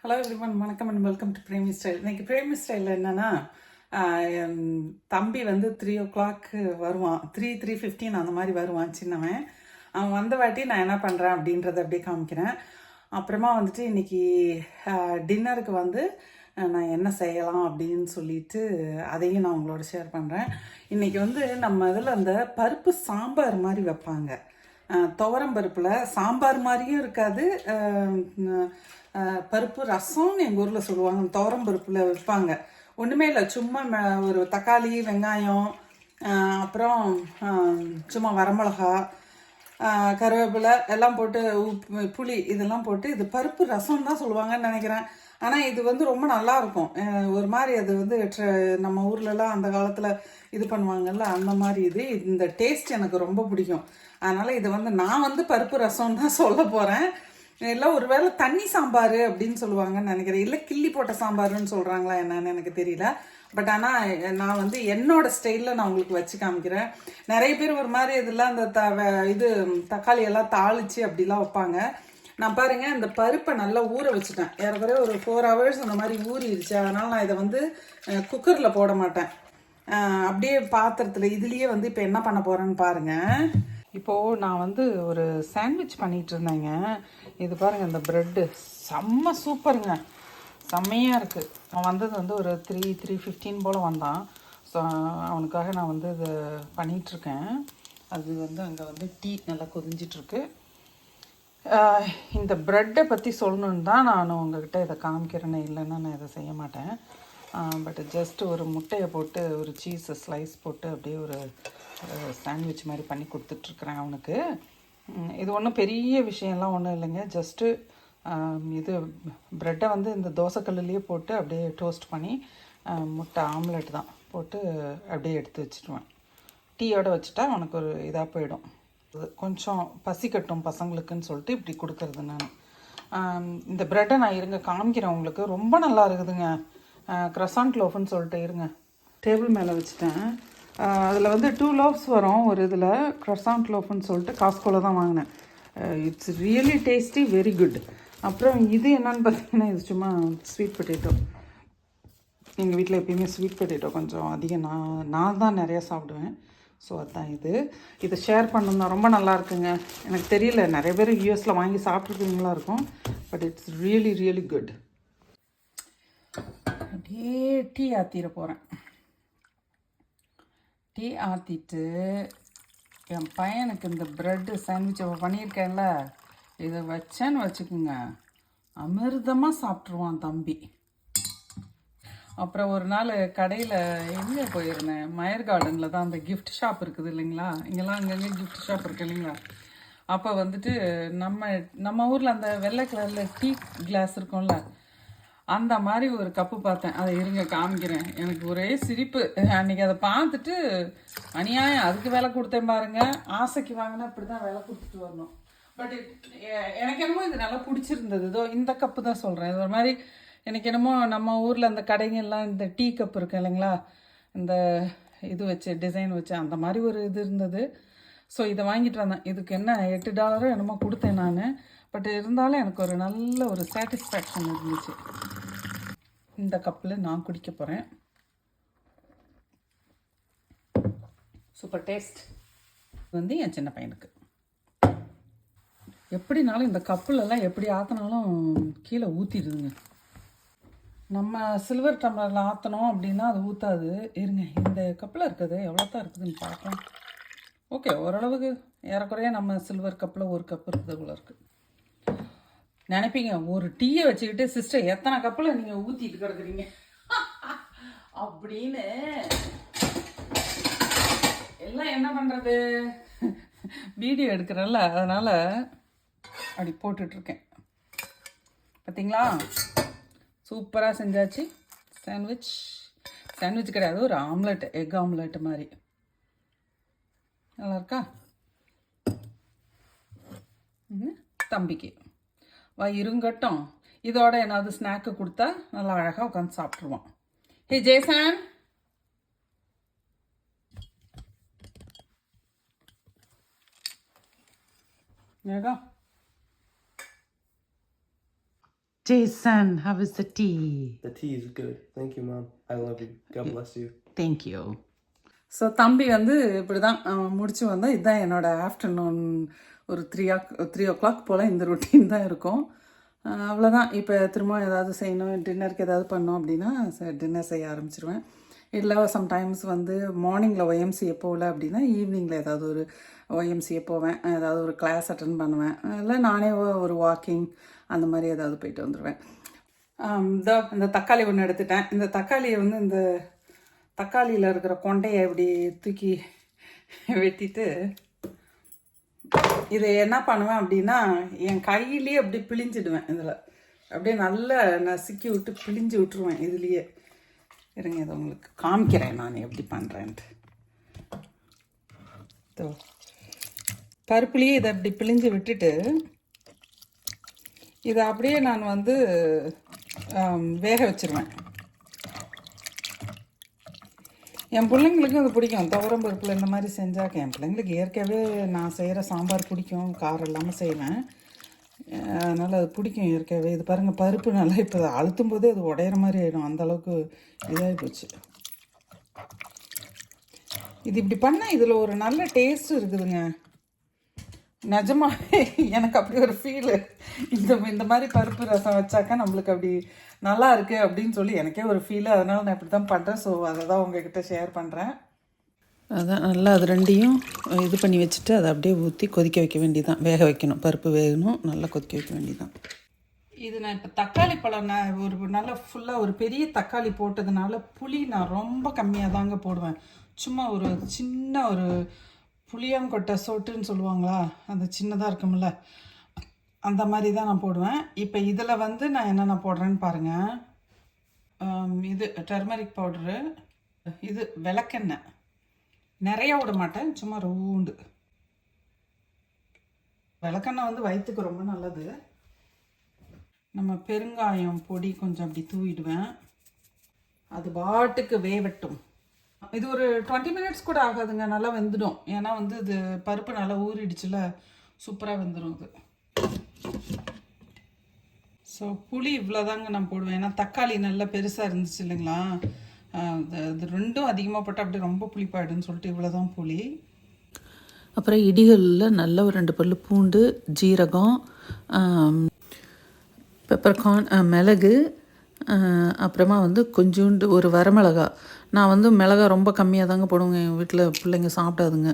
Hello everyone, வணக்கம் and welcome to Premi style. இன்னைக்கு பிரேமி ஸ்டைலில் என்னன்னா, என் தம்பி வந்து 3 o'clock வருவான். 3:15 அந்த மாதிரி வருவான் சின்னவன். அவன் வந்த வாட்டி நான் என்ன பண்ணுறேன் அப்படின்றத அப்படியே காமிக்கிறேன். அப்புறமா வந்துட்டு இன்னைக்கு டின்னருக்கு வந்து நான் என்ன செய்யலாம் அப்படின்னு சொல்லிட்டு அதையும் நான் உங்களோட ஷேர் பண்ணுறேன். இன்றைக்கி வந்து நம்ம இதில் அந்த பருப்பு சாம்பார் மாதிரி வைப்பாங்க. துவரம் பருப்பில் சாம்பார் மாதிரியும் இருக்காது, பருப்பு ரசம்னு எங்கள் ஊரில் சொல்லுவாங்க. துவரம் பருப்பில் வைப்பாங்க. ஒன்றுமே இல்லை, சும்மா ஒரு தக்காளி, வெங்காயம், அப்புறம் சும்மா வரமிளகா, கருவேப்பிலை எல்லாம் போட்டு, உப்பு, புளி இதெல்லாம் போட்டு இது பருப்பு ரசம் தான் சொல்லுவாங்கன்னு நினைக்கிறேன். ஆனால் இது வந்து ரொம்ப நல்லாயிருக்கும். ஒரு மாதிரி அது வந்து நம்ம ஊர்லலாம் அந்த காலத்தில் இது பண்ணுவாங்கல்ல, அந்த மாதிரி இந்த டேஸ்ட் எனக்கு ரொம்ப பிடிக்கும். அதனால் இதை வந்து நான் வந்து பருப்பு ரசம் தான் சொல்ல போகிறேன். இல்லை ஒருவேளை தண்ணி சாம்பார் அப்படின்னு சொல்லுவாங்கன்னு நினைக்கிறேன். இல்லை கிள்ளி போட்ட சாம்பார்னு சொல்கிறாங்களா என்னன்னு எனக்கு தெரியல. பட் ஆனால் நான் வந்து என்னோட ஸ்டைலில் நான் உங்களுக்கு வச்சு காமிக்கிறேன். நிறைய பேர் ஒரு மாதிரி இதெல்லாம் இந்த தக்காளி எல்லாம் தாளித்து அப்படிலாம் வைப்பாங்க. நான் பாருங்கள், இந்த பருப்பை நல்லா ஊற வச்சுட்டேன். ஏறக்குறைய ஒரு 4 hours அந்த மாதிரி ஊறிடுச்சு. அதனால் நான் இதை வந்து குக்கரில் போட மாட்டேன். அப்படியே பாத்திரத்தில் இதுலேயே வந்து இப்போ என்ன பண்ண போகிறேன்னு பாருங்கள். இப்போது நான் வந்து ஒரு சாண்ட்விச் பண்ணிகிட்டு இருந்தேங்க. இது பாருங்கள், இந்த ப்ரெட்டு செம்ம சூப்பருங்க, செம்மையாக இருக்குது. அவன் வந்தது வந்து ஒரு 3:15 போல் வந்தான். ஸோ அவனுக்காக நான் வந்து இது பண்ணிகிட்ருக்கேன். அது வந்து அங்கே வந்து டீ நல்லா கொதிஞ்சிட்ருக்கு. இந்த ப்ரெட்டை பற்றி சொல்லணுன்னு தான் நான் உங்கள்கிட்ட இதை காமிக்கிறேன்னு, இல்லைன்னா நான் இதை செய்ய மாட்டேன். பட் ஜஸ்ட்டு ஒரு முட்டையை போட்டு ஒரு சீஸை ஸ்லைஸ் போட்டு அப்படியே ஒரு சாண்ட்விச் மாதிரி பண்ணி கொடுத்துட்ருக்குறேன் அவனுக்கு. இது ஒன்றும் பெரிய விஷயம்லாம் ஒன்றும் இல்லைங்க. ஜஸ்ட்டு இது ப்ரெட்டை வந்து இந்த தோசைக்கல்லுலேயே போட்டு அப்படியே டோஸ்ட் பண்ணி முட்டை ஆம்லெட் தான் போட்டு அப்படியே எடுத்து வச்சுடுவேன். டீயோடு வச்சுட்டா அவனுக்கு ஒரு இதாக போயிடும். கொஞ்சம் பசிக்கட்டும் பசங்களுக்குன்னு சொல்லிட்டு இப்படி கொடுக்குறது நான். இந்த ப்ரெட்டை நான் இருங்க காமிக்கிறேன் உங்களுக்கு. ரொம்ப நல்லா இருக்குதுங்க. க்ரசாண்ட் லோஃப்னு சொல்லிட்டு இருங்க டேபிள் மேலே வச்சுட்டேன். அதில் வந்து 2 loaves வரும் ஒரு இதில். க்ரசாண்ட் லோஃப்னு சொல்லிட்டு காஸ்கோவில் தான் வாங்கினேன். It's really tasty, very good. அப்புறம் இது என்னன்னு பார்த்தீங்கன்னா, இது சும்மா ஸ்வீட் பொட்டேட்டோ. எங்கள் வீட்டில் எப்பயுமே ஸ்வீட் பொட்டேட்டோ கொஞ்சம் அதிகம் நான் தான் நிறையா சாப்பிடுவேன். ஸோ அதுதான் இதை ஷேர் பண்ணணும். ரொம்ப நல்லா இருக்குங்க. எனக்கு தெரியல, நிறைய பேர் யூஎஸில் வாங்கி சாப்பிட்ருக்கீங்களா இருக்கும். But it's really really good. அப்படியே டீ ஆற்றிட போகிறேன். டீ ஆற்றிட்டு என் பையனுக்கு இந்த ப்ரெட்டு சாண்ட்விச் பண்ணியிருக்கேன்ல, இதை வச்சேன்னு வச்சுக்கோங்க, அமிர்தமாக சாப்பிட்ருவான் தம்பி. அப்புறம் ஒரு நாள் கடையில் எங்கே போயிருந்தேன், மயர் கார்டனில் தான் அந்த கிஃப்ட் ஷாப் இருக்குது இல்லைங்களா, இங்கெல்லாம் அங்கங்கே கிஃப்ட் ஷாப் இருக்குது இல்லைங்களா. அப்போ வந்துட்டு நம்ம ஊரில் அந்த வெள்ளை கலரில் டீ கிளாஸ் இருக்கும்ல, அந்த மாதிரி ஒரு கப்பு பார்த்தேன். அதை இருங்க காமிக்கிறேன். எனக்கு ஒரே சிரிப்பு. அன்றைக்கி அதை பார்த்துட்டு அநியாயம் அதுக்கு விலை கொடுத்தேன் பாருங்க. ஆசைக்கு வாங்கினா இப்படி தான் விலை கொடுத்துட்டு வரணும். பட் எனக்கு என்னமோ இது நல்லா பிடிச்சிருந்தது. இதோ இந்த கப்பு தான் சொல்கிறேன். இது ஒரு மாதிரி எனக்கு என்னமோ நம்ம ஊரில் அந்த கடைங்கெல்லாம் இந்த டீ கப் இருக்கு இல்லைங்களா, இந்த இது வச்சு டிசைன் வச்சு அந்த மாதிரி ஒரு இது இருந்தது. ஸோ இதை வாங்கிட்டு வந்தேன். இதுக்கு என்ன $8 என்னமோ கொடுத்தேன் நான். பட் இருந்தாலும் எனக்கு ஒரு நல்ல ஒரு சாட்டிஸ்ஃபேக்ஷன் இருந்துச்சு. இந்த கப்பில் நான் குடிக்க போகிறேன். Super taste. வந்து என் சின்ன பையனுக்கு எப்படினாலும் இந்த கப்புலெல்லாம் எப்படி ஆற்றினாலும் கீழே ஊற்றிடுதுங்க. நம்ம சில்வர் டம்ளரில் ஆற்றணும் அப்படின்னா அது ஊற்றாது. இருங்க, இந்த கப்பில் இருக்குது எவ்வளோ தான் இருக்குதுன்னு பார்க்கலாம். ஓகே, ஓரளவுக்கு ஏறக்குறைய நம்ம சில்வர் கப்பில் ஒரு கப் இருக்குது போல இருக்குது. நினைப்பீங்க, ஒரு டீயை வச்சுக்கிட்டு சிஸ்டர் எத்தனை கப்பில் நீங்கள் ஊற்றிட்டு கிடக்குறீங்க அப்படின்னு. எல்லாம் என்ன பண்ணுறது, வீடியோ எடுக்கிறேன்ல, அதனால் அப்படி போட்டுட்ருக்கேன். பார்த்தீங்களா, சூப்பராக செஞ்சாச்சு. சாண்ட்விச் கிடையாது, ஒரு ஆம்லெட், எக் ஆம்லெட் மாதிரி. நல்லா இருக்கா? தம்பிக்கு இருங்கட்டும், இதோட ஏதாவது ஸ்நாக்கு கொடுத்தா நல்லா அழகாக உட்காந்து சாப்பிட்ருவான். ஹே Jason, Eka Jason, how is the tea? The tea is good. Thank you, Mom. I love you. God bless you. Thank you. So தம்பி வந்து இப்படி தான் முடிச்சு வந்தால் இதுதான் என்னோடய ஆஃப்டர்நூன் ஒரு 3 o'clock போல் இந்த ரொட்டீன் தான் இருக்கும். அவ்வளோதான். இப்போ திரும்ப ஏதாவது செய்யணும், டின்னருக்கு ஏதாவது பண்ணோம் அப்படின்னா டின்னர் செய்ய ஆரம்பிச்சிருவேன். இல்லை சம்டைம்ஸ் வந்து மார்னிங்கில் ஒய்எம்சிஏ போகல அப்படின்னா ஈவினிங்கில் ஏதாவது ஒரு ஒய்எம்சிஏ போவேன், ஏதாவது ஒரு கிளாஸ் அட்டன் பண்ணுவேன், இல்லை நானே ஒரு வாக்கிங் அந்த மாதிரி ஏதாவது போயிட்டு வந்துடுவேன். இந்த தக்காளி ஒன்று எடுத்துட்டேன். இந்த தக்காளியை வந்து இந்த தக்காளியில் இருக்கிற கொண்டையை இப்படி தூக்கி வெட்டிட்டு இதை என்ன பண்ணுவேன் அப்படின்னா என் கையிலேயே அப்படி பிழிஞ்சிடுவேன். இதில் அப்படியே நல்லா நசுக்கி விட்டு பிழிஞ்சு விட்டுருவேன் இதுலேயே. இருங்க, இதை உங்களுக்கு காமிக்கிறேன் நான் எப்படி பண்ணுறேன்ட்டு. பருப்புலேயே இதை அப்படி பிழிஞ்சு விட்டுட்டு இதை அப்படியே நான் வந்து வேக வச்சுருவேன். என் பிள்ளைங்களுக்கும் அது பிடிக்கும். துவரம் பருப்பில் இந்த மாதிரி செஞ்சாக்க என் பிள்ளைங்களுக்கு ஏற்கனவே நான் செய்கிற சாம்பார் பிடிக்கும், காரம் இல்லாமல் செய்வேன். அதனால் அது பிடிக்கும் ஏற்கனவே. இது பாருங்கள், பருப்பு நல்லா இப்போ அழுத்தும் போதே அது உடையிற மாதிரி ஆகிடும், அந்தளவுக்கு இதாகி போச்சு. இது இப்படி பண்ணால் இதில் ஒரு நல்ல டேஸ்ட் இருக்குதுங்க. நிஜமாவே எனக்கு அப்படி ஒரு ஃபீலு. இந்த மாதிரி பருப்பு ரசம் வச்சாக்கா நம்மளுக்கு அப்படி நல்லா இருக்குது அப்படின்னு சொல்லி எனக்கே ஒரு ஃபீலு. அதனால் நான் இப்படி தான் பண்ணுறேன். ஸோ அதை தான் உங்ககிட்ட ஷேர் பண்ணுறேன். அதான் நல்லா அது ரெண்டையும் இது பண்ணி வச்சுட்டு அதை அப்படியே ஊற்றி கொதிக்க வைக்க வேண்டியதான். வேக வைக்கணும், பருப்பு வேகணும், நல்லா கொதிக்க வைக்க வேண்டியதான். இது நான் இப்போ தக்காளி பழம் ஒரு நல்லா ஃபுல்லாக ஒரு பெரிய தக்காளி போட்டதுனால புளி நான் ரொம்ப கம்மியாக தாங்க போடுவேன். சும்மா ஒரு சின்ன ஒரு புளியங்கொட்டை சொட்டுன்னு சொல்லுவாங்களா, அந்த சின்னதாக இருக்கும்ல, அந்த மாதிரி தான் நான் போடுவேன். இப்போ இதில் வந்து நான் என்னென்ன போடுறேன்னு பாருங்கள். இது டர்மரிக் பவுட்ரு, இது விளக்கெண்ணெய், நிறைய விட மாட்டேன், சும்மா ரவுண்டு. விளக்கெண்ணெய் வந்து வயிற்றுக்கு ரொம்ப நல்லது. நம்ம பெருங்காயம் பொடி கொஞ்சம் அப்படி தூவிடுவேன். அது பாட்டுக்கு வேவட்டும். இது ஒரு 20 minutes கூட ஆகாதுங்க, நல்லா வெந்துடும். ஏன்னா வந்து இது பருப்பு நல்லா ஊறிடுச்சுல, சூப்பராக வெந்துடும் இது. ஸோ புளி இவ்வளோதாங்க நான் போடுவேன். ஏன்னா தக்காளி நல்லா பெருசாக இருந்துச்சு இல்லைங்களா, இது ரெண்டும் அதிகமாக போட்டால் அப்படியே ரொம்ப புளிப்பாயிடுன்னு சொல்லிட்டு இவ்வளோதான் புளி. அப்புறம் இடிகளில் நல்ல ஒரு 2 பல்லு பூண்டு, ஜீரகம், பெப்பர்கார்ன், மிளகு, அப்புறமா வந்து கொஞ்சோண்டு ஒரு வரமிளகா. நான் வந்து மிளகா ரொம்ப கம்மியாக தாங்க போடுவேங்க. எங்கள் வீட்டில் பிள்ளைங்க சாப்பிடாதுங்க,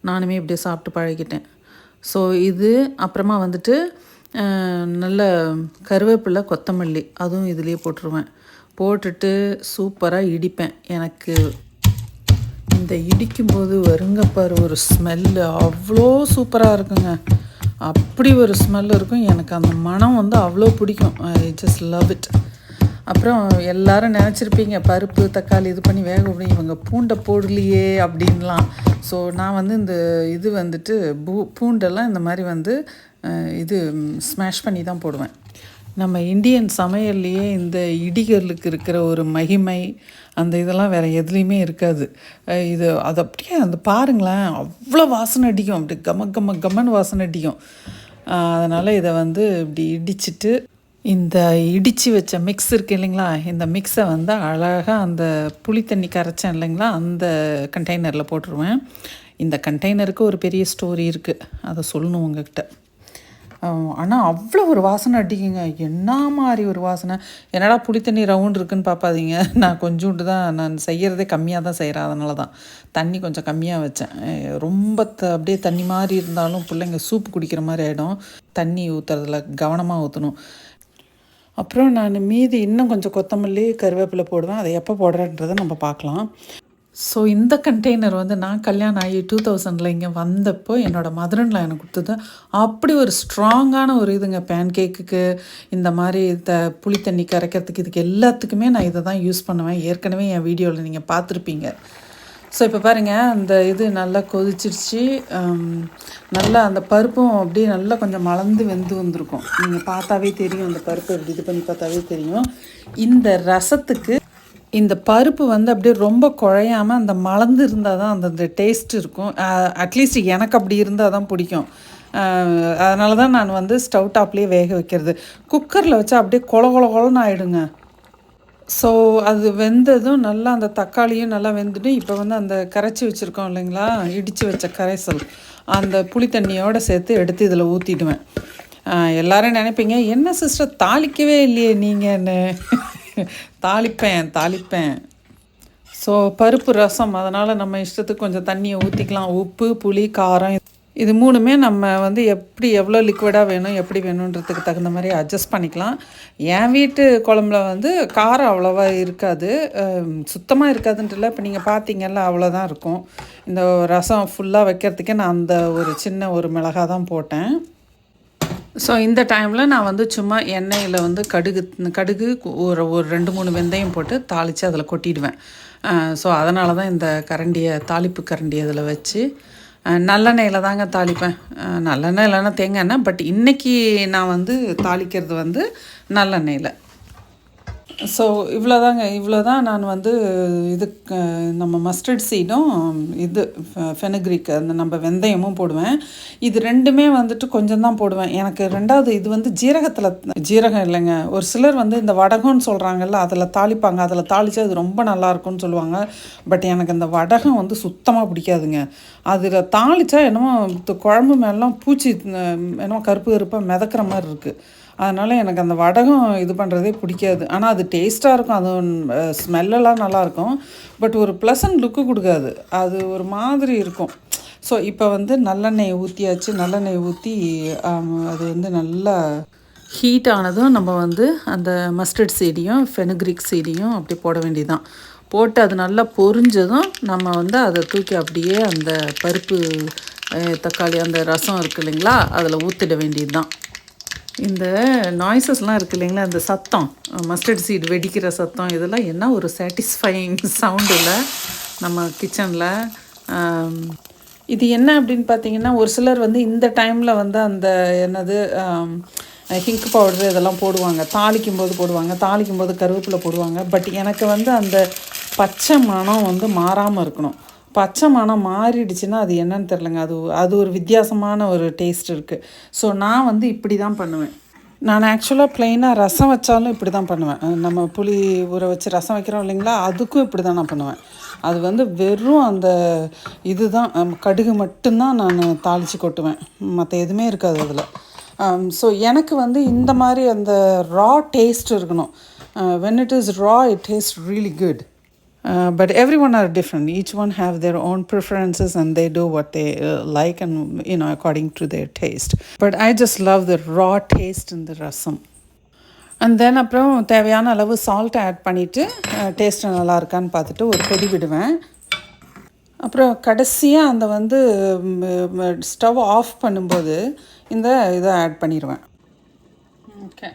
நானுமே இப்படியே சாப்பிட்டு பழகிட்டேன். ஸோ இது அப்புறமா வந்துட்டு நல்ல கருவேப்பிலை, கொத்தமல்லி அதுவும் இதுலேயே போட்டுருவேன். போட்டுட்டு சூப்பராக இடிப்பேன். எனக்கு இந்த இடிக்கும்போது வருங்கப்பார் ஒரு ஸ்மெல்லு அவ்வளோ சூப்பராக இருக்குங்க. அப்படி ஒரு ஸ்மெல் இருக்கும். எனக்கு அந்த மனம் வந்து அவ்வளோ பிடிக்கும். I just love it. அப்புறம் எல்லோரும் நினச்சிருப்பீங்க பருப்பு தக்காளி இது பண்ணி வேக விட இவங்க பூண்டை போடலையே அப்படின்லாம். ஸோ நான் வந்து இந்த இது வந்துட்டு பூண்டெல்லாம் இந்த மாதிரி வந்து இது ஸ்மாஷ் பண்ணி தான் போடுவேன். நம்ம இந்தியன் சமையல்லையே இந்த இடிகளுக்கு இருக்கிற ஒரு மகிமை அந்த இதெல்லாம் வேறு எதுலேயுமே இருக்காது. இது அது அப்படியே அந்த பாருங்களேன், அவ்வளோ வாசனை அடிக்கும், அப்படி கம்மன்னு வாசனை அடிக்கும். அதனால் இதை வந்து இப்படி இடிச்சிட்டு இந்த இடித்து வச்ச மிக்ஸ் இருக்குது இல்லைங்களா, இந்த மிக்ஸை வந்து அழகாக அந்த புளி தண்ணி கரைச்சேன் இல்லைங்களா, அந்த கண்டெய்னரில் போட்டுருவேன். இந்த கண்டெய்னருக்கு ஒரு பெரிய ஸ்டோரி இருக்குது, அதை சொல்லணும் உங்ககிட்ட. ஆனால் அவ்வளோ ஒரு வாசனை அடிக்குங்க, என்ன மாதிரி ஒரு வாசனை. என்னடா புளி தண்ணி ரவுண்ட் இருக்குதுன்னு பார்ப்பாதீங்க, நான் கொஞ்சோண்டு தான், நான் செய்கிறதே கம்மியாக தான் செய்கிறேன். அதனால தான் தண்ணி கொஞ்சம் கம்மியாக வச்சேன். ரொம்ப அப்படியே தண்ணி மாதிரி இருந்தாலும் பிள்ளைங்க சூப்பு குடிக்கிற மாதிரி ஆகிடும். தண்ணி ஊற்றுறதுல கவனமாக ஊற்றணும். அப்புறம் நான் மீதி இன்னும் கொஞ்சம் கொத்தமல்லி, கருவேப்பிலை போடுவேன். அதை எப்போ போடுறேன்றதை நம்ம பார்க்கலாம். ஸோ இந்த கண்டெய்னர் வந்து நான் கல்யாணம் ஆகி 2000 இங்கே வந்தப்போ என்னோடய மதரன்ல எனக்கு கொடுத்தது. அப்படி ஒரு ஸ்ட்ராங்கான ஒரு இதுங்க, பேன் கேக்குக்கு இந்த மாதிரி புளி தண்ணி கரைக்கிறதுக்கு இதுக்கு எல்லாத்துக்குமே நான் இதை தான் யூஸ் பண்ணுவேன். ஏற்கனவே என் வீடியோவில் நீங்கள் பார்த்துருப்பீங்க. ஸோ இப்போ பாருங்கள், அந்த இது நல்லா கொதிச்சிருச்சு. நல்லா அந்த பருப்பும் அப்படியே நல்லா கொஞ்சம் மலர்ந்து வெந்து வந்திருக்கும். நீங்கள் பார்த்தாவே தெரியும், அந்த பருப்பு இப்படி இது பண்ணி பார்த்தாவே தெரியும். இந்த ரசத்துக்கு இந்த பருப்பு வந்து அப்படியே ரொம்ப குழையாமல் அந்த மலர்ந்து இருந்தால் தான் அந்த டேஸ்ட் இருக்கும். அட்லீஸ்ட் எனக்கு அப்படி இருந்தால் தான் பிடிக்கும். அதனால தான் நான் வந்து ஸ்டவ் டாப்லேயே வேக வைக்கிறது. குக்கரில் வச்சா அப்படியே கொலன்னு ஆகிடுங்க. ஸோ அது வெந்ததும் நல்லா அந்த தக்காளியும் நல்லா வெந்துட்டு இப்போ வந்து அந்த கரைச்சி வச்சுருக்கோம் இல்லைங்களா, இடித்து வச்ச கரைசல், அந்த புளி தண்ணியோடு சேர்த்து எடுத்து இதில் ஊற்றிடுவேன். எல்லோரும் நினைப்பீங்க, என்ன சிஸ்டர் தாளிக்கவே இல்லையே நீங்கன்னு. தாளிப்பேன். ஸோ பருப்பு ரசம், அதனால் நம்ம இஷ்டத்துக்கு கொஞ்சம் தண்ணியை ஊற்றிக்கலாம். உப்பு, புளி, காரம் இது 3மே நம்ம வந்து எவ்வளோ லிக்விடாக வேணும், எப்படி வேணுன்றதுக்கு தகுந்த மாதிரி அட்ஜஸ்ட் பண்ணிக்கலாம். என் வீட்டு குழம்புல வந்து காரம் அவ்வளோவா இருக்காது, சுத்தமாக இருக்காதுன்ட்டுல. இப்போ நீங்கள் பார்த்தீங்கல்ல, அவ்வளோதான் இருக்கும். இந்த ரசம் ஃபுல்லாக வைக்கிறதுக்கே நான் அந்த ஒரு சின்ன ஒரு மிளகாய் தான் போட்டேன். ஸோ இந்த டைமில் நான் வந்து சும்மா எண்ணெயில் வந்து கடுகு ஒரு 2-3 வெந்தயம் போட்டு தாளித்து அதில் கொட்டிடுவேன். ஸோ அதனால தான் இந்த தாளிப்பு கரண்டி அதில் வச்சு நல்லெண்ணெயில் தாங்க தாளிப்பேன். நல்லெண்ணெய் இல்லைன்னா தேங்காய் எண்ணெய், பட் இன்றைக்கி நான் வந்து தாளிக்கிறது வந்து நல்லெண்ணெயில். ஸோ இவ்வளோ தான் நான் வந்து இதுக்கு நம்ம மஸ்டர்ட் சீடும் ஃபெனுக்ரிக் அந்த நம்ம வெந்தயமும் போடுவேன். இது 2மே வந்துட்டு கொஞ்சம் தான் போடுவேன். எனக்கு 2வது இது வந்து ஜீரகம் இல்லைங்க, ஒரு சிலர் வந்து இந்த வடகம்னு சொல்கிறாங்கல்ல, அதில் தாளிப்பாங்க. அதில் தாளித்தா அது ரொம்ப நல்லாயிருக்கும்னு சொல்லுவாங்க. பட் எனக்கு அந்த வடகம் வந்து சுத்தமாக பிடிக்காதுங்க. அதில் தாளித்தா என்னமோ குழம்பு மேலாம் பூச்சி என்னமோ கருப்பாக மிதக்கிற மாதிரி இருக்குது. அதனால் எனக்கு அந்த வடகம் இது பண்ணுறதே பிடிக்காது. ஆனால் அது டேஸ்ட்டாக இருக்கும், அது ஸ்மெல்லெல்லாம் நல்லாயிருக்கும். பட் ஒரு ப்ளசன்ட் லுக்கு கொடுக்காது, அது ஒரு மாதிரி இருக்கும். ஸோ இப்போ வந்து நல்லெண்ணெய் ஊற்றியாச்சு. நல்லெண்ணெய் ஊற்றி அது வந்து நல்லா ஹீட் ஆனதும் நம்ம வந்து அந்த மஸ்டர்ட் சீடையும் ஃபெனுக்ரிக் சீடையும் அப்படி போட வேண்டியதுதான். போட்டு அது நல்லா பொரிஞ்சதும் நம்ம வந்து அதை தூக்கி அப்படியே அந்த பருப்பு தக்காளி அந்த ரசம் இருக்குது இல்லைங்களா, அதில் ஊற்றிட வேண்டியது தான். இந்த நாய்ஸஸ்லாம் இருக்குது இல்லைங்களா, அந்த சத்தம், மஸ்டர்ட் சீடு வெடிக்கிற சத்தம், இதெல்லாம் என்ன ஒரு சாட்டிஸ்ஃபையிங் சவுண்டு இல்லை நம்ம கிச்சனில். இது என்ன அப்படின்னு பார்த்தீங்கன்னா, ஒரு சிலர் வந்து இந்த டைமில் வந்து அந்த ஹிங்க் பவுடரு இதெல்லாம் போடுவாங்க, தாளிக்கும் போது கருவேப்பிலை போடுவாங்க. பட் எனக்கு வந்து அந்த பச்சை மணம் வந்து மாறாமல் இருக்கணும். பச்சை மணம் மாறிடுச்சுன்னா அது என்னன்னு தெரிலங்க, அது ஒரு வித்தியாசமான ஒரு டேஸ்ட் இருக்குது. ஸோ நான் வந்து இப்படி தான் பண்ணுவேன். நான் ஆக்சுவலாக ப்ளெயினாக ரசம் வச்சாலும் இப்படி தான் பண்ணுவேன். நம்ம புளி ஊற வச்சு ரசம் வைக்கிறோம் இல்லைங்களா, அதுக்கும் இப்படி தான் நான் பண்ணுவேன். அது வந்து வெறும் அந்த இதுதான், கடுகு மட்டும்தான் நான் தாளித்து கொட்டுவேன், மற்ற எதுவுமே இருக்காது அதில். ஸோ எனக்கு வந்து இந்த மாதிரி அந்த ரா டேஸ்ட் இருக்கணும். when it is raw it tastes really good. But everyone are different. Each one have their own preferences and they do what they like and according to their taste. But I just love the raw taste in the rasam. And then அப்புறம் தேவையான அளவு salt add பண்ணிவிட்டு taste நல்லா இருக்கான்னு பார்த்துட்டு ஒரு கொதி விடுவேன். அப்புறம் கடைசியாக அந்த வந்து ஸ்டவ் ஆஃப் பண்ணும்போது இதை ஆட் பண்ணிடுவேன். ஓகே,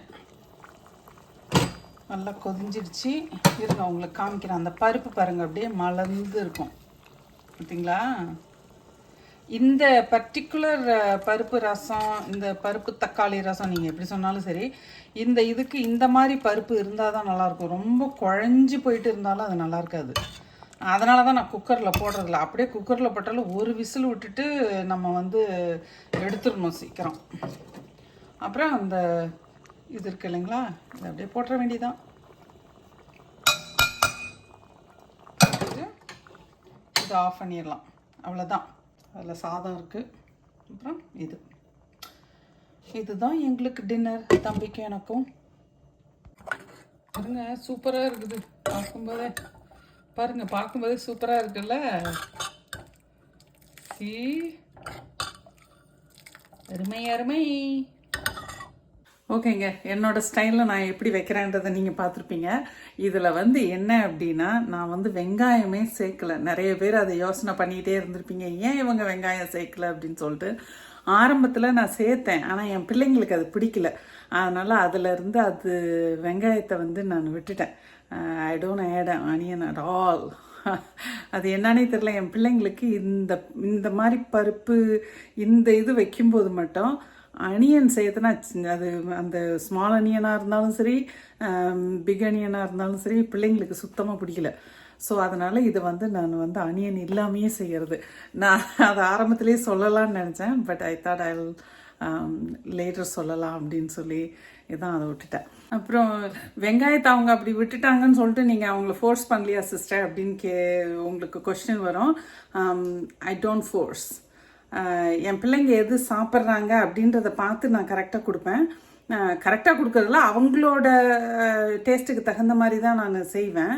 நல்லா கொதிஞ்சிடுச்சு. இருங்க உங்களுக்கு காமிக்கிறேன். அந்த பருப்பு பாருங்கள், அப்படியே மலர்ந்து இருக்கும் பார்த்தீங்களா. இந்த பர்டிகுலர் பருப்பு ரசம், இந்த பருப்பு தக்காளி ரசம், நீங்கள் எப்படி சொன்னாலும் சரி, இதுக்கு இந்த மாதிரி பருப்பு இருந்தால் தான் நல்லாயிருக்கும். ரொம்ப குழஞ்சி போயிட்டு இருந்தாலும் அது நல்லா இருக்காது. அதனால தான் நான் குக்கரில் போடுறதில்ல. அப்படியே குக்கரில் போட்டாலும் ஒரு விசில் விட்டுட்டு நம்ம வந்து எடுத்துடணும் சீக்கிரம். அப்புறம் அந்த இது இருக்குது இல்லைங்களா, இதை அப்படியே போட்டுற வேண்டியதான். இதை ஆஃப் பண்ணிடலாம், அவ்வளோதான். அதில் சாதம் இருக்குது. அப்புறம் இதுதான் எங்களுக்கு டின்னர், தம்பிக்கும் எனக்கும். பாருங்க, சூப்பராக இருக்குது பார்க்கும்போதே சூப்பராக இருக்குல்ல. அருமை. ஓகேங்க, என்னோடய ஸ்டைலில் நான் எப்படி வைக்கிறேன்றதை நீங்கள் பார்த்துருப்பீங்க. இதில் வந்து என்ன அப்படின்னா, நான் வந்து வெங்காயமே சேர்க்கலை. நிறைய பேர் அதை யோசனை பண்ணிக்கிட்டே இருந்திருப்பீங்க, ஏன் இவங்க வெங்காயம் சேர்க்கலை அப்படின்னு சொல்லிட்டு. ஆரம்பத்தில் நான் சேர்த்தேன், ஆனால் என் பிள்ளைங்களுக்கு அது பிடிக்கல. அதனால் அதிலேருந்து வெங்காயத்தை வந்து நான் விட்டுட்டேன். I don't add onion at all. அது என்னன்னே தெரில, என் பிள்ளைங்களுக்கு இந்த மாதிரி பருப்பு இது வைக்கும்போது மட்டும் அனியன் சேர்த்துனா, அது அந்த ஸ்மால் அனியனாக இருந்தாலும் சரி, பிக் அனியனாக இருந்தாலும் சரி, பிள்ளைங்களுக்கு சுத்தமாக பிடிக்கல. ஸோ அதனால் இது வந்து நான் வந்து அனியன் இல்லாமையே செய்கிறது. நான் அதை ஆரம்பத்திலே சொல்லலாம்னு நினச்சேன், but I thought I later சொல்லலாம் அப்படின்னு சொல்லி இதான் அதை விட்டுட்டேன். அப்புறம் வெங்காயத்தை அவங்க அப்படி விட்டுட்டாங்கன்னு சொல்லிட்டு நீங்கள் அவங்கள ஃபோர்ஸ் பண்ணலையா சிஸ்டர் அப்படின்னு உங்களுக்கு கொஸ்டின் வரும். I don't force. என் பிள்ளைங்க எது சாப்பிட்றாங்க அப்படின்றத பார்த்து நான் கரெக்டாக கொடுப்பேன். கரெக்டாக கொடுக்கறதுல அவங்களோட டேஸ்ட்டுக்கு தகுந்த மாதிரி தான் நான் செய்வேன்.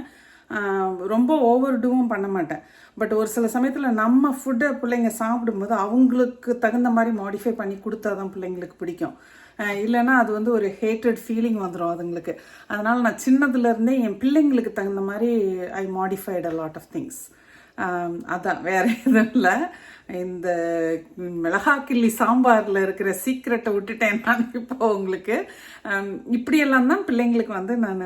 ரொம்ப ஓவர் டூவும் பண்ண மாட்டேன். பட் ஒரு சில சமயத்தில் நம்ம ஃபுட்டை பிள்ளைங்க சாப்பிடும்போது அவங்களுக்கு தகுந்த மாதிரி மாடிஃபை பண்ணி கொடுத்தா தான் பிள்ளைங்களுக்கு பிடிக்கும். இல்லைன்னா அது வந்து ஒரு ஹேட்டட் ஃபீலிங் வந்துடும் அதுங்களுக்கு. அதனால் நான் சின்னதுலேருந்தே என் பிள்ளைங்களுக்கு தகுந்த மாதிரி I modified a lot of things. அதான் வேறு எதுவும் இல்லை. இந்த மிளகாக்கிள்ளி சாம்பாரில் இருக்கிற சீக்ரெட்டை விட்டுட்டேன் நான் இப்போ உங்களுக்கு. இப்படியெல்லாம் தான் பிள்ளைங்களுக்கு வந்து நான்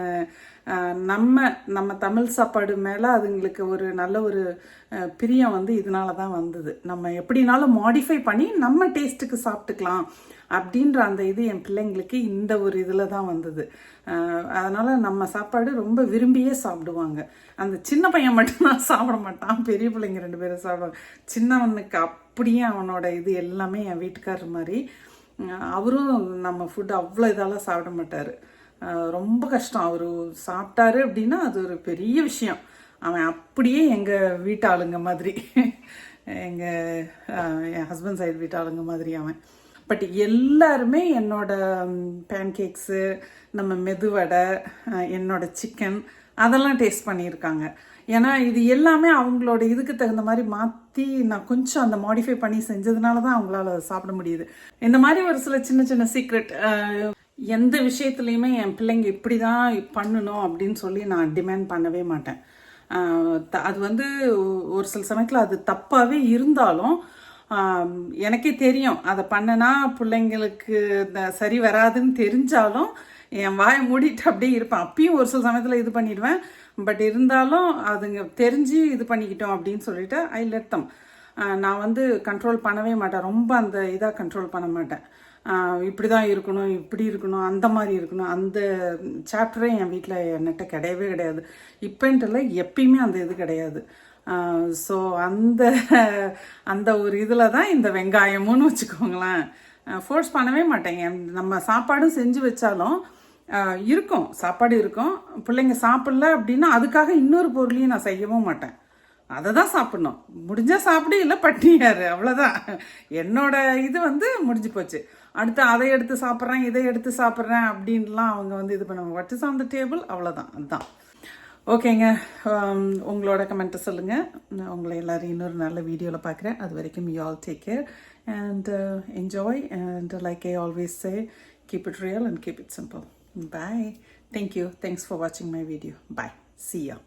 நம்ம தமிழ் சாப்பாடு மேலே அதுங்களுக்கு ஒரு நல்ல ஒரு பிரியம் வந்து இதனால தான் வந்தது. நம்ம எப்படினாலும் மாடிஃபை பண்ணி நம்ம டேஸ்ட்டுக்கு சாப்பிட்டுக்கலாம் அப்படின்ற அந்த இது என் பிள்ளைங்களுக்கு இந்த ஒரு இதில் தான் வந்தது. அதனால் நம்ம சாப்பாடு ரொம்ப விரும்பியே சாப்பிடுவாங்க. அந்த சின்ன பையன் மட்டும்தான் சாப்பிட மாட்டான், பெரிய பிள்ளைங்க 2 பேரும் சாப்பிடுவாங்க. சின்னவனுக்கு அப்படியே அவனோட இது எல்லாமே என் வீட்டுக்காரர் மாதிரி. அவரும் நம்ம ஃபுட்டு அவ்வளோ இதெல்லாம் சாப்பிட மாட்டார். ரொம்ப கஷ்டம். அவர் சாப்பிட்டாரு அப்படின்னா அது ஒரு பெரிய விஷயம். அவன் அப்படியே எங்கள் வீட்டாளுங்க மாதிரி, என் ஹஸ்பண்ட் சைடு வீட்டாளுங்க மாதிரி அவன். பட் எல்லாருமே என்னோட பேன்கேக்ஸு, நம்ம மெதுவடை, என்னோட சிக்கன் அதெல்லாம் டேஸ்ட் பண்ணியிருக்காங்க. ஏன்னா இது எல்லாமே அவங்களோட இதுக்கு தகுந்த மாதிரி மாற்றி நான் கொஞ்சம் அந்த மாடிஃபை பண்ணி செஞ்சதுனால தான் அவங்களால சாப்பிட முடியுது. இந்த மாதிரி ஒரு சில சின்ன சின்ன சீக்ரெட், எந்த விஷயத்துலையுமே என் பிள்ளைங்க இப்படி தான் பண்ணணும் அப்படின்னு சொல்லி நான் டிமாண்ட் பண்ணவே மாட்டேன். அது வந்து ஒரு சில சமயத்தில் அது தப்பாகவே இருந்தாலும் எனக்கே தெரியும் அதை பண்ணனா பிள்ளைங்களுக்கு சரி வராதுன்னு தெரிஞ்சாலும் என் வாயை மூடிட்டு அப்படியே இருப்பேன். அப்பயும் ஒரு சில சமயத்தில் இது பண்ணிடுவேன். பட் இருந்தாலும் அதுங்க தெரிஞ்சு இது பண்ணிக்கிட்டோம் அப்படின்னு சொல்லிட்டு ஐ லெட் தம். நான் வந்து கண்ட்ரோல் பண்ணவே மாட்டேன். ரொம்ப அந்த இதாக கண்ட்ரோல் பண்ண மாட்டேன். இப்படி தான் இருக்கணும், இப்படி இருக்கணும், அந்த மாதிரி இருக்கணும், அந்த சாப்டரே என் வீட்டில் என்கிட்ட கிடையவே கிடையாது. இப்போன்ட்டு இல்லை, எப்பயுமே அந்த இது கிடையாது. ஸோ அந்த ஒரு இதில் தான் இந்த வெங்காயமுன்னு வச்சுக்கோங்களேன். ஃபோர்ஸ் பண்ணவே மாட்டேங்க. நம்ம சாப்பாடும் செஞ்சு வச்சாலும் இருக்கும், சாப்பாடு இருக்கும். பிள்ளைங்க சாப்பிடல அப்படின்னா அதுக்காக இன்னொரு பொருளையும் நான் செய்யவும் மாட்டேன். அதை தான் சாப்பிட்ணும். முடிஞ்சால் சாப்பிடு, இல்லை பட்டினியாரு, அவ்வளோதான். என்னோட இது வந்து முடிஞ்சு போச்சு. அடுத்து அதை எடுத்து சாப்பிட்றேன், இதை எடுத்து சாப்பிட்றேன் அப்படின்லாம் அவங்க வந்து இது பண்ணுவாங்க. What is on the table, அவ்வளோதான். அதுதான். ஓகேங்க, உங்களோட கமெண்ட்டை சொல்லுங்கள். உங்களை எல்லோரும் இன்னொரு நல்ல வீடியோவில் பார்க்குறேன். அது வரைக்கும் you all take care and enjoy. And like I always say, keep it real and keep it simple. Bye. Thank you. Thanks for watching my video. Bye. See ya.